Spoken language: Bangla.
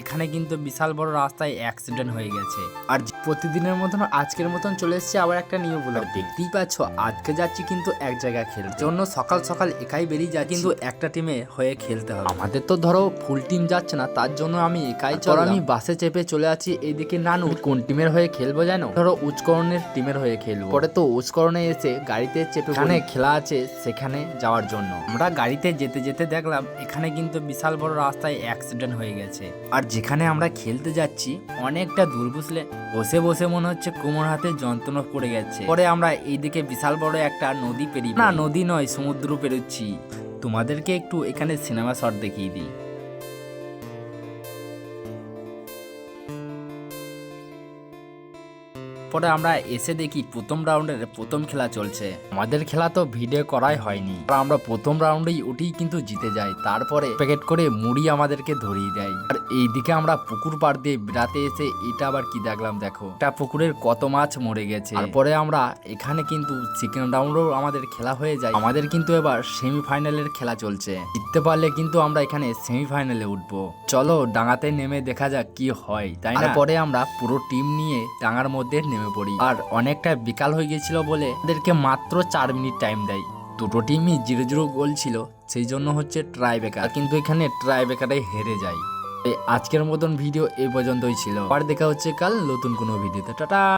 এখানে কিন্তু বিশাল বড় রাস্তায় অ্যাক্সিডেন্ট হয়ে গেছে। আর প্রতিদিনের মতন আজকের মতন চলে এসেছে আবার একটা নিউ ব্লগ। দেখতেই পাচ্ছ আজকে যাচ্ছি কিন্তু এক জায়গায় খেলতে জন্য সকাল সকাল একাই বেরিয়ে যায়, কিন্তু একটা টিমে হয়ে খেলতে হবে। আমাদের তো ধরো ফুল টিম যাচ্ছে না, তার জন্য আমি একাই চলো। আমি বাসে চেপে চলে আছি এইদিকে। নানু কোন টিমের হয়ে খেলবো জানো? ধরো উচ্চকরণের টিমের হয়ে খেলবো। পরে তো উচ্চকরণে এসে গাড়িতে চেপে এখানে খেলা আছে সেখানে যাওয়ার জন্য আমরা গাড়িতে যেতে যেতে দেখলাম এখানে কিন্তু বিশাল বড় রাস্তায় অ্যাক্সিডেন্ট হয়ে গেছে। আর যেখানে আমরা খেলতে যাচ্ছি অনেকটা দূর, বুঝলে, বসে বসে মনে হচ্ছে কোমর হাতে যন্ত্রণা পড়ে গেছে। পরে আমরা এইদিকে বিশাল বড় একটা নদী পেরিয়ে, না নদী নয় সমুদ্র পেরোচ্ছি। তোমাদেরকে একটু এখানে সিনেমা শট দেখিয়ে দিই। পরে আমরা এসে দেখি প্রথম রাউন্ডের প্রথম খেলা চলছে। আমাদের খেলা তো ভিডিও করাই হয়নি, আমরা প্রথম রাউন্ডেই উঠেই কিন্তু জিতে যাই। তারপরে প্যাকেট করে মুড়ি আমাদেরকে ধরিয়ে দেয়। আর এইদিকে আমরা পুকুর পাড় দিয়ে বেড়াতে এসে এটা আবার কি দেখলাম, দেখো এটা পুকুরের কত মাছ মরে গেছে। তারপরে আমরা এখানে কিন্তু সেকেন্ড রাউন্ডও আমাদের খেলা হয়ে যায়। আমাদের কিন্তু এবার সেমিফাইনালের খেলা চলছে, জিততে পারলে কিন্তু আমরা এখানে সেমিফাইনালে উঠবো। চলো ডাঙাতে নেমে দেখা যাক কি হয়, তাই না? পরে আমরা পুরো টিম নিয়ে ডাঙার মধ্যে নেমে পড়ি। আর অনেকটা বিকাল হয়ে গেছিল বলে ওদেরকে মাত্র 4 মিনিট টাইম দেয়। দুটো টিমই 0-0 গোল ছিল, সেই জন্য হচ্ছে ট্রাই ব্রেকার, কিন্তু এখানে ট্রাই ব্রেকারে হেরে যায়। আজকের মতন ভিডিও এই পর্যন্তই ছিল। আর দেখা হচ্ছে কাল নতুন কোনো ভিডিওতে। টাটা।